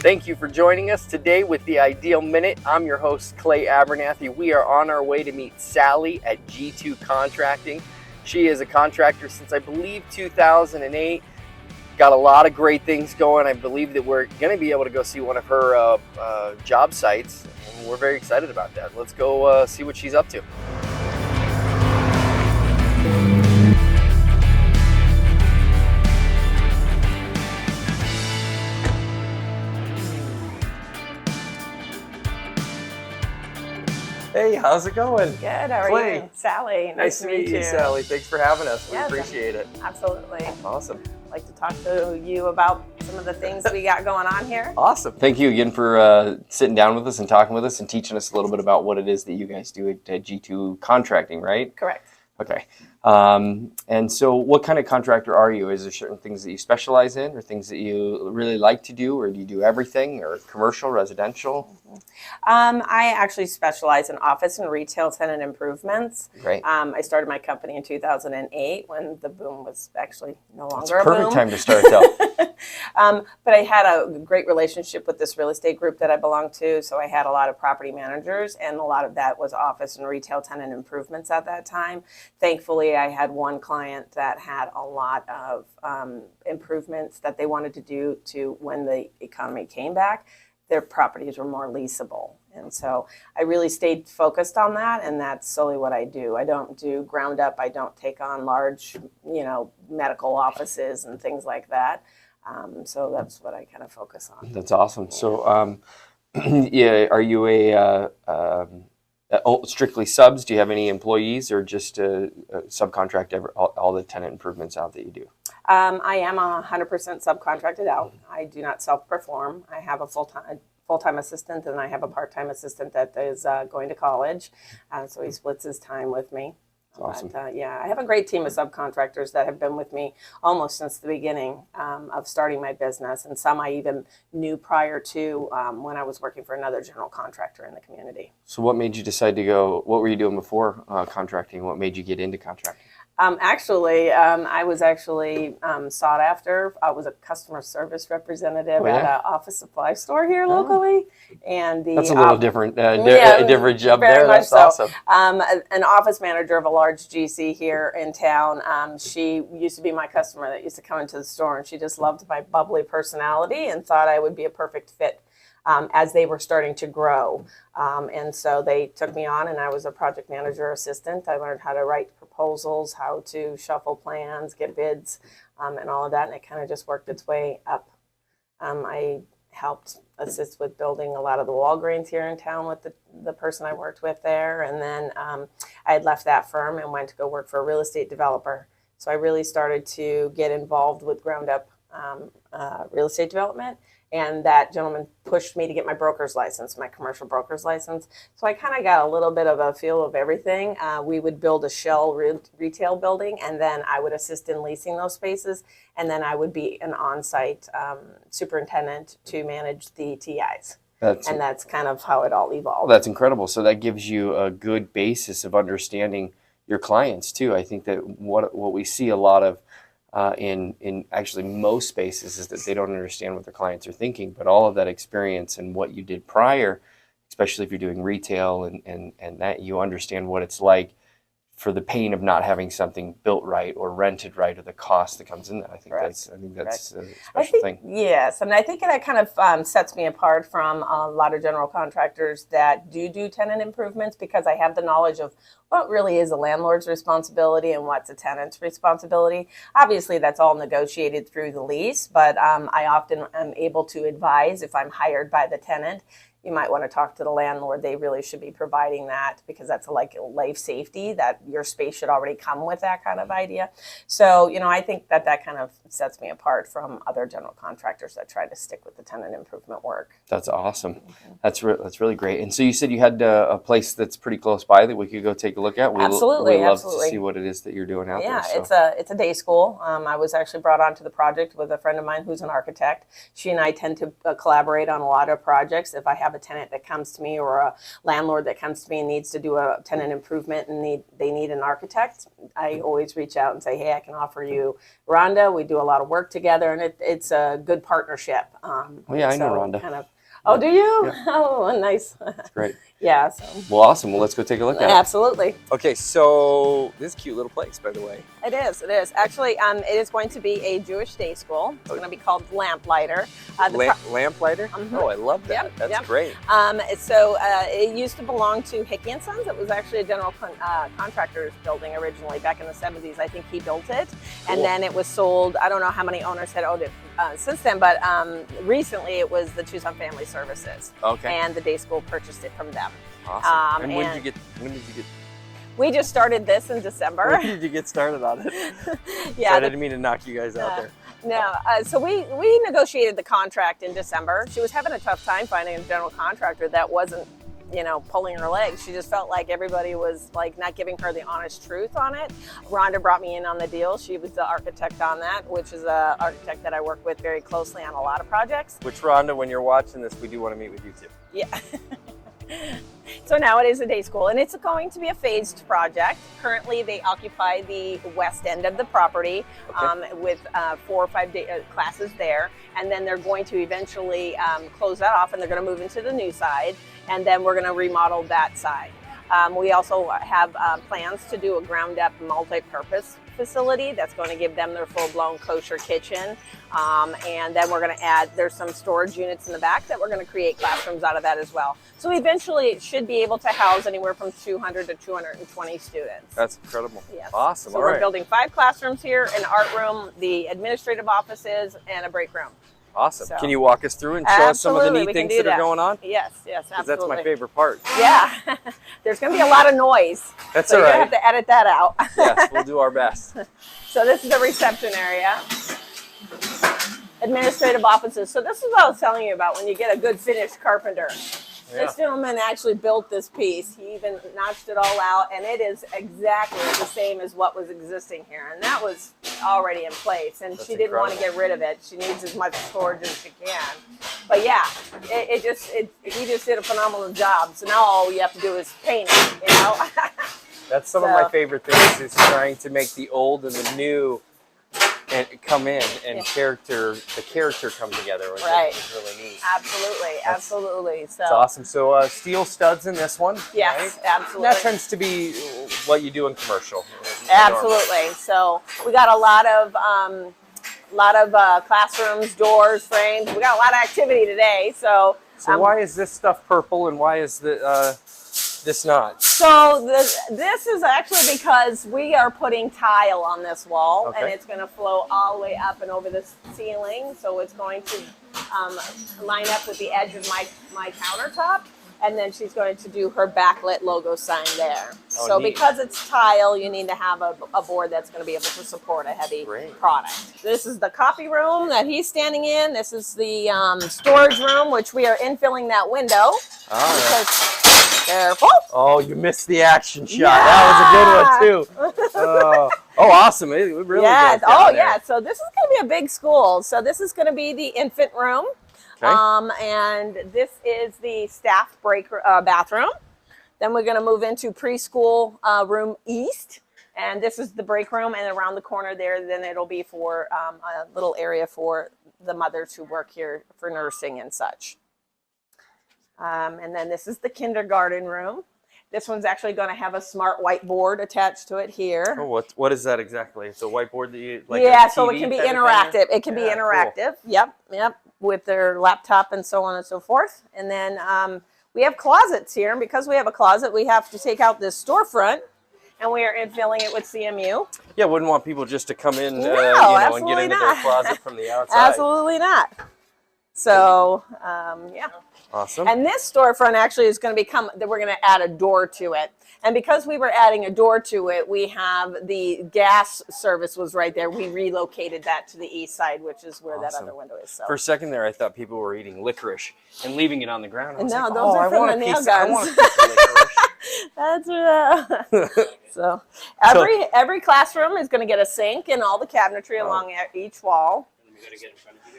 Thank you for joining us today with the Ideal Minute. I'm your host, Clay Abernathy. We are on our way to meet Sally at G2 Contracting. She is a contractor since I believe 2008. Got a lot of great things going. I believe that we're going to be able to go see one of her job sites, and we're very excited about that. Let's go see what she's up to. Hey, how's it going? Good, how are Clay. you? Sally, Nice to meet you, Sally. Thanks for having us. We Yes, appreciate it. Absolutely. Awesome. I'd like to talk to you about some of the things we got going on here. Awesome. Thank you again for sitting down with us and talking with us and teaching us a little bit about what it is that you guys do at G2 Contracting, right? Correct. Okay. And so what kind of contractor are you? Is there certain things that you specialize in or things that you really like to do, or do you do everything, or commercial, residential? I actually specialize in office and retail tenant improvements. Great. I started my company in 2008 when the boom was actually no It's longer a a boom. perfect time to start though. But I had a great relationship with this real estate group that I belonged to, so I had a lot of property managers, and a lot of that was office and retail tenant improvements at that time. Thankfully, I had one client that had a lot of improvements that they wanted to do to when the economy came back. Their properties were more leasable. And so I really stayed focused on that, and that's solely what I do. I don't do ground up. I don't take on large, medical offices and things like that. So that's what I kind of focus on. That's awesome. So, yeah, are you strictly subs? Do you have any employees, or just subcontract all the tenant improvements out that you do? I am 100% subcontracted out. I do not self-perform. I have a full-time assistant, and I have a part-time assistant that is going to college. So he splits his time with me. Awesome. But, I have a great team of subcontractors that have been with me almost since the beginning of starting my business, and some I even knew prior to when I was working for another general contractor in the community. So what made you decide to go, what were you doing before contracting? What made you get into contracting? I was actually sought after. I was a customer service representative at an office supply store here locally, and that's a little different, a different job very there. Much That's so. awesome. An office manager of a large GC here in town. She used to be my customer that used to come into the store, and she just loved my bubbly personality and thought I would be a perfect fit. As they were starting to grow. And so they took me on, and I was a project manager assistant. I learned how to write proposals, how to shuffle plans, get bids, and all of that, and it kind of just worked its way up. I helped assist with building a lot of the Walgreens here in town with the person I worked with there, and then I had left that firm and went to go work for a real estate developer. So I really started to get involved with ground up real estate development. And that gentleman pushed me to get my broker's license, my commercial broker's license. So I kind of got a little bit of a feel of everything. We would build a shell retail building, and then I would assist in leasing those spaces. And then I would be an on-site superintendent to manage the TIs. And that's kind of how it all evolved. That's incredible. So that gives you a good basis of understanding your clients too. I think that what we see a lot of in actually most spaces is that they don't understand what their clients are thinking, but all of that experience and what you did prior, especially if you're doing retail and that you understand what it's like for the pain of not having something built right or rented right, or the cost that comes in that. I think that's a special thing. Yes, and I think that kind of sets me apart from a lot of general contractors that do tenant improvements, because I have the knowledge of what really is a landlord's responsibility and what's a tenant's responsibility. Obviously, that's all negotiated through the lease, but I often am able to advise if I'm hired by the tenant. You might want to talk to the landlord. They really should be providing that, because that's like life safety, that your space should already come with that kind of idea. So, I think that kind of sets me apart from other general contractors that try to stick with the tenant improvement work. That's awesome. That's really great. And so you said you had a place that's pretty close by that we could go take a look at. Absolutely. We'd love to see what it is that you're doing out there. Yeah, it's a day school. I was actually brought onto the project with a friend of mine who's an architect. She and I tend to collaborate on a lot of projects. If I have a tenant that comes to me or a landlord that comes to me and needs to do a tenant improvement and they need an architect, I always reach out and say, hey, I can offer you Rhonda. We do a lot of work together, and it's a good partnership. I know Rhonda. Oh, do you? Yeah. Oh, nice. That's great. Yeah. So. Well, awesome. Well, let's go take a look at it. Absolutely. Okay, so this cute little place, by the way. It is. It is. Actually, it is going to be a Jewish day school. It's going to be called Lamplighter. Lamplighter? Oh, I love that. Yep, That's yep. great. So it used to belong to Hickey & Sons. It was actually a general contractor's building originally back in the 70s. I think he built it. Cool. And then it was sold. I don't know how many owners had owned it since then, but recently it was the Tucson Family Services. Okay. And the day school purchased it from them. Awesome. And when did you get? We just started this in December. When did you get started on it? Yeah. Sorry, I didn't mean to knock you guys out there. No, so we negotiated the contract in December. She was having a tough time finding a general contractor that wasn't, pulling her legs. She just felt like everybody was like not giving her the honest truth on it. Rhonda brought me in on the deal. She was the architect on that, which is an architect that I work with very closely on a lot of projects. Which, Rhonda, when you're watching this, we do want to meet with you too. Yeah. So now it is a day school, and it's going to be a phased project. Currently, they occupy the west end of the property with 4 or 5 classes there, and then they're going to eventually close that off, and they're going to move into the new side, and then we're going to remodel that side. We also have plans to do a ground-up multi-purpose facility that's going to give them their full-blown kosher kitchen. And then we're going to add, there's some storage units in the back that we're going to create classrooms out of that as well. So eventually it should be able to house anywhere from 200 to 220 students. That's incredible. Yes. Awesome. So All we're right. building 5 classrooms here, an art room, the administrative offices, and a break room. Awesome. So. Can you walk us through and show us some of the neat things that are going on? Yes, absolutely. That's my favorite part. Yeah. There's going to be a lot of noise. That's so all you're right. going to have to edit that out. Yes, we'll do our best. So this is the reception area. Administrative offices. So this is what I was telling you about when you get a good finished carpenter. Yeah. This gentleman actually built this piece. He even notched it all out, and it is exactly the same as what was existing here. And that was already in place, and she didn't want to get rid of it. She needs as much storage as she can. But yeah, he just did a phenomenal job. So now all you have to do is paint it, That's some of my favorite things, is trying to make the old and the new and come in, and the character come together, which Right. is really neat. Absolutely. So It's awesome. So steel studs in this one. yes, right? absolutely. That tends to be what you do in commercial. Absolutely. So we got a lot of classrooms, doors, frames. We got a lot of activity today. So why is this stuff purple and why is this not? So this is actually because we are putting tile on this wall, and it's going to flow all the way up and over the ceiling. So it's going to line up with the edge of my countertop. And then she's going to do her backlit logo sign there. So neat. because it's tile, you need to have a board that's going to be able to support a heavy product. This is the copy room that he's standing in. This is the storage room, which we are infilling that window. Careful. Oh, you missed the action shot. Yeah. That was a good one, too. Awesome. It really goes down there. So this is going to be a big school. So this is going to be the infant room. Okay. And this is the staff bathroom. Then we're going to move into preschool room east. And this is the break room. And around the corner there, then it'll be for a little area for the mothers who work here for nursing and such. And then this is the kindergarten room. This one's actually going to have a smart whiteboard attached to it here. Oh, what is that exactly? It's a whiteboard that you like. Yeah, so it can be interactive. It can be interactive. Cool. Yep. With their laptop and so on and so forth. And then we have closets here, and because we have a closet, we have to take out this storefront, and we are infilling it with CMU. Yeah, wouldn't want people just to come in, and get into their closet from the outside. Absolutely not. So, yeah. Awesome. And this storefront actually is going to we're going to add a door to it. And because we were adding a door to it, we have the gas service was right there. We relocated that to the east side, which is where that other window is. So. For a second there, I thought people were eating licorice and leaving it on the ground. Those are from the nail guns. I want a piece of licorice. That's so every classroom is going to get a sink and all the cabinetry along each wall.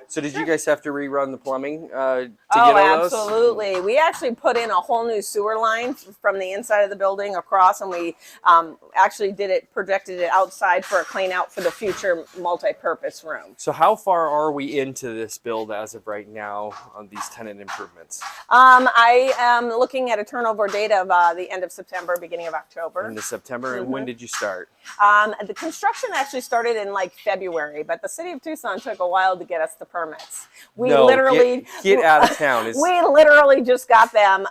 So did you guys have to rerun the plumbing to Oh, get all those? absolutely. We actually put in a whole new sewer line from the inside of the building across, and we actually projected it outside for a clean out for the future multi-purpose room. So how far are we into this build as of right now on these tenant improvements? I am looking at a turnover date of the end of September, beginning of October. Into September, and when did you start? The construction actually started in like February, but the city of Tucson took a while to get us the permits. We literally get out of town. We literally just got them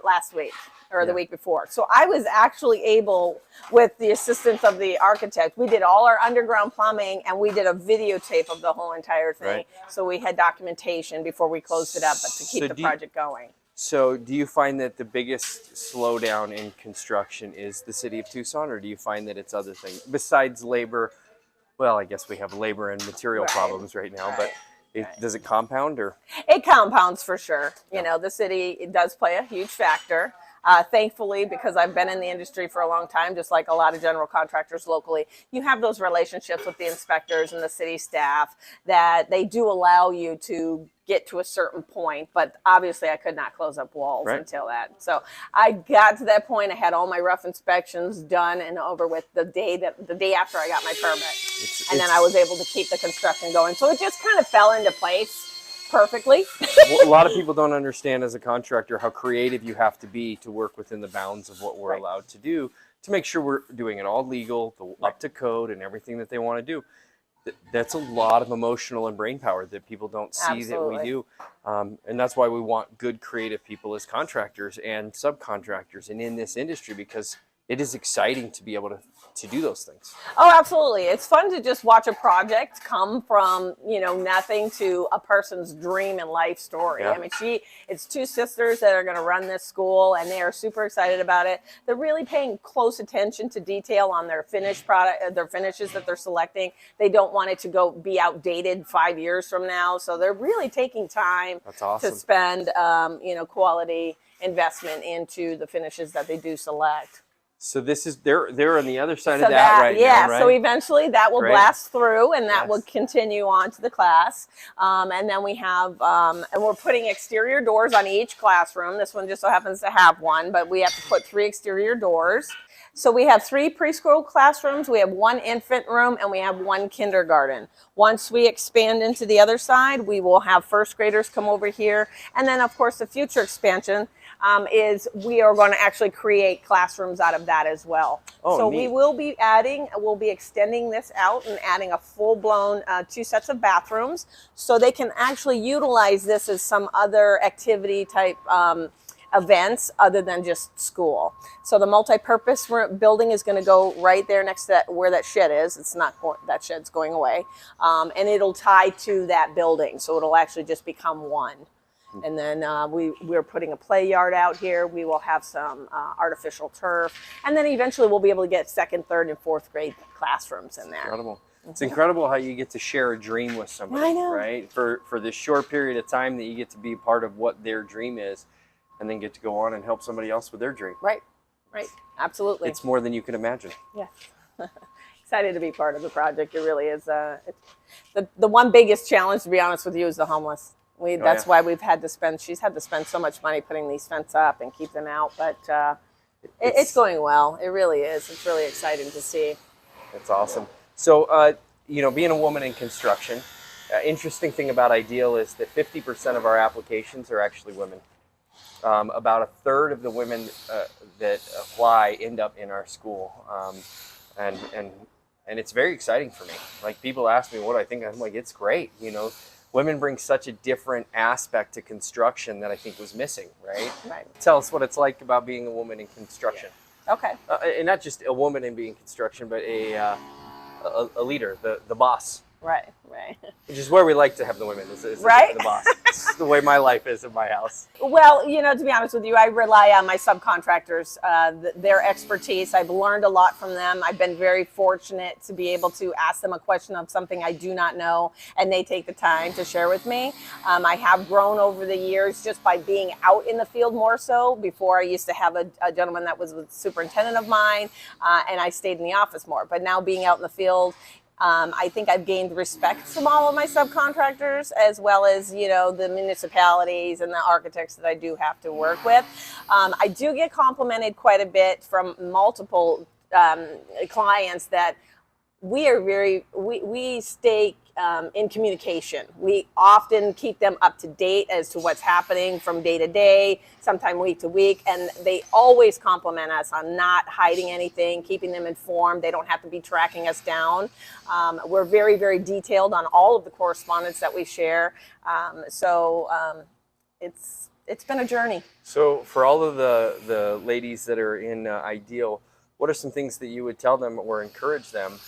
last week or the week before. So I was actually able, with the assistance of the architect, we did all our underground plumbing and we did a videotape of the whole entire thing. Right. So we had documentation before we closed it up, but to keep the project going. So do you find that the biggest slowdown in construction is the city of Tucson, or do you find that it's other things besides labor? Well, I guess we have labor and material problems right now, but does it compound, or? It compounds for sure. You know, the city, it does play a huge factor. Thankfully, because I've been in the industry for a long time, just like a lot of general contractors locally, you have those relationships with the inspectors and the city staff that they do allow you to get to a certain point, but obviously I could not close up walls until that. So I got to that point. I had all my rough inspections done and over with the day after I got my permit. And then I was able to keep the construction going. So it just kind of fell into place perfectly. Well, a lot of people don't understand as a contractor how creative you have to be to work within the bounds of what we're allowed to do to make sure we're doing it all legal, up to code, and everything that they want to do. That's a lot of emotional and brain power that people don't see that we do. And that's why we want good creative people as contractors and subcontractors and in this industry, because it is exciting to be able to do those things. Oh, absolutely. It's fun to just watch a project come from, you know, nothing to a person's dream and life story. I mean, it's two sisters that are going to run this school, and they are super excited about it. They're really paying close attention to detail on their finished product, their finishes that they're selecting. They don't want it to be outdated 5 years from now. So they're really taking time to spend, you know, quality investment into the finishes that they do select. So this is they're on the other side of that right now, right? So eventually that will blast through, and that will continue on to the class. And then we have, and we're putting exterior doors on each classroom. This one just so happens to have one, but we have to put 3 exterior doors. So we have 3 preschool classrooms, we have 1 infant room, and we have 1 kindergarten. Once we expand into the other side, we will have first graders come over here. And then, of course, the future expansion is we are going to actually create classrooms out of that as well. So neat. We'll be extending this out and adding a full-blown 2 sets of bathrooms, so they can actually utilize this as some other activity type events other than just school. So the multi-purpose building is going to go right there next to where that shed is. It's not that shed's going away, and it'll tie to that building, so it'll actually just become one. And then we're putting a play yard out here. We will have some artificial turf, and then eventually we'll be able to get 2nd, 3rd, and 4th grade classrooms in there. Incredible. It's incredible how you get to share a dream with somebody, right? For this short period of time that you get to be part of what their dream is, and then get to go on and help somebody else with their dream. Right, absolutely. It's more than you can imagine. Yeah. Excited to be part of the project. It really is. The one biggest challenge, to be honest with you, is the homeless. That's why she's had to spend so much money putting these fences up and keep them out. But it's going well. It really is. It's really exciting to see. That's awesome. So, you know, being a woman in construction, interesting thing about Ideal is that 50% of our applications are actually women. About 1/3 of the women that apply end up in our school, and it's very exciting for me. Like, people ask me what I think. I'm like, it's great. You know, women bring such a different aspect to construction that I think was missing. Right. Tell us what it's like about being a woman in construction. Okay. And not just a woman in being construction, but a leader, the boss. Right. Which is where we like to have the women, is the boss. It's the way my life is in my house. Well, you know, to be honest with you, I rely on my subcontractors, their expertise. I've learned a lot from them. I've been very fortunate to be able to ask them a question of something I do not know, and they take the time to share with me. I have grown over the years just by being out in the field more so. Before, I used to have a gentleman that was the superintendent of mine, and I stayed in the office more. But now being out in the field, I think I've gained respect from all of my subcontractors, as well as, the municipalities and the architects that I do have to work with. I do get complimented quite a bit from multiple clients that we stay in communication. We often keep them up to date as to what's happening from day to day, sometime week to week, and they always compliment us on not hiding anything, keeping them informed. They don't have to be tracking us down. We're very, very detailed on all of the correspondence that we share. It's been a journey. So for all of the ladies that are in Ideal, what are some things that you would tell them or encourage them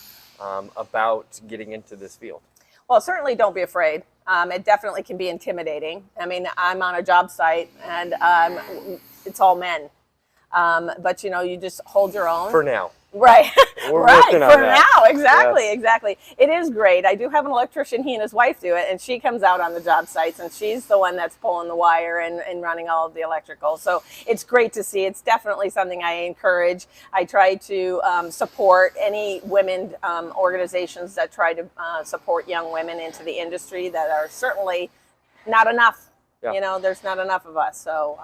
about getting into this field? Well, certainly don't be afraid. It definitely can be intimidating. I mean, I'm on a job site and it's all men. But you just hold your own. For now. Right. We're right. working on For that. now. Exactly. Yes. Exactly. It is great. I do have an electrician. He and his wife do it, and she comes out on the job sites, and she's the one that's pulling the wire and running all of the electrical. So it's great to see. It's definitely something I encourage. I try to support any women organizations that try to support young women into the industry that are certainly not enough. Yeah. There's not enough of us. So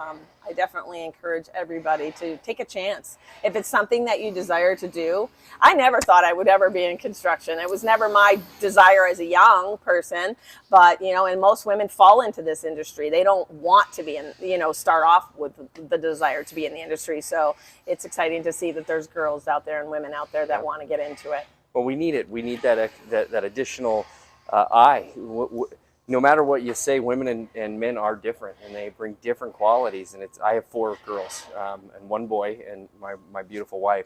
I definitely encourage everybody to take a chance. If it's something that you desire to do, I never thought I would ever be in construction. It was never my desire as a young person, but, and most women fall into this industry. They don't want to be in, start off with the desire to be in the industry. So it's exciting to see that there's girls out there and women out there that want to get into it. Well, we need it. We need that additional eye. No matter what you say, women and men are different, and they bring different qualities. And I have 4 girls and 1 boy, and my beautiful wife.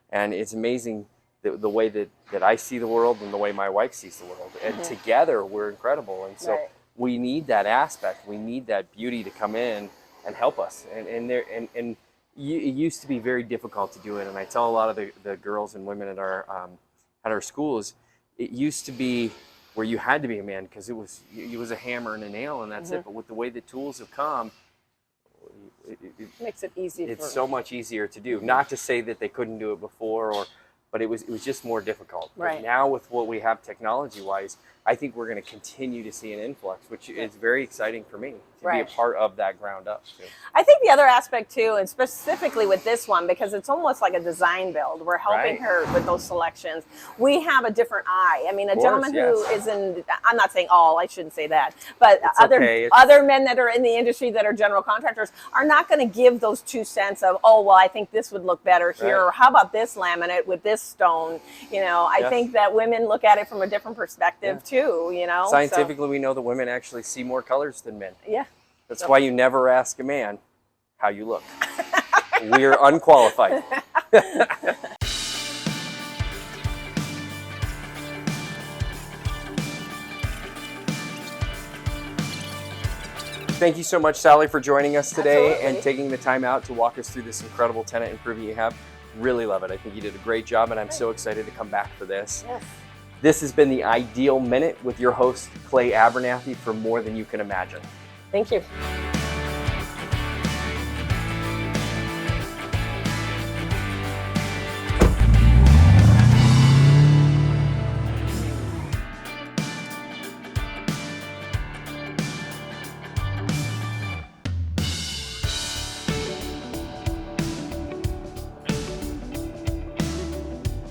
And it's amazing the way that I see the world and the way my wife sees the world. And together we're incredible. And so we need that aspect. We need that beauty to come in and help us. And it used to be very difficult to do it. And I tell a lot of the girls and women at our schools, it used to be where you had to be a man because it was a hammer and a nail and that's it. But with the way the tools have come, it makes it easy. It's so much easier to do. Not to say that they couldn't do it before, but it was just more difficult. Right. But now with what we have technology-wise, I think we're going to continue to see an influx, which is very exciting for me to be a part of that ground up. Too. I think the other aspect too, and specifically with this one, because it's almost like a design build, we're helping her with those selections. We have a different eye. I mean, a gentleman who is in, I'm not saying all, I shouldn't say that, but other men that are in the industry that are general contractors are not going to give those 2 cents of, oh, well, I think this would look better here, or how about this laminate with this stone? I think that women look at it from a different perspective too. Scientifically, we know that women actually see more colors than men. Yeah. That's why you never ask a man how you look. We're unqualified. Thank you so much, Sally, for joining us today and taking the time out to walk us through this incredible tenant improvement you have. Really love it. I think you did a great job, and I'm so excited to come back for this. Yes. This has been the Ideal Minute with your host, Clay Abernathy, for More Than You Can Imagine. Thank you.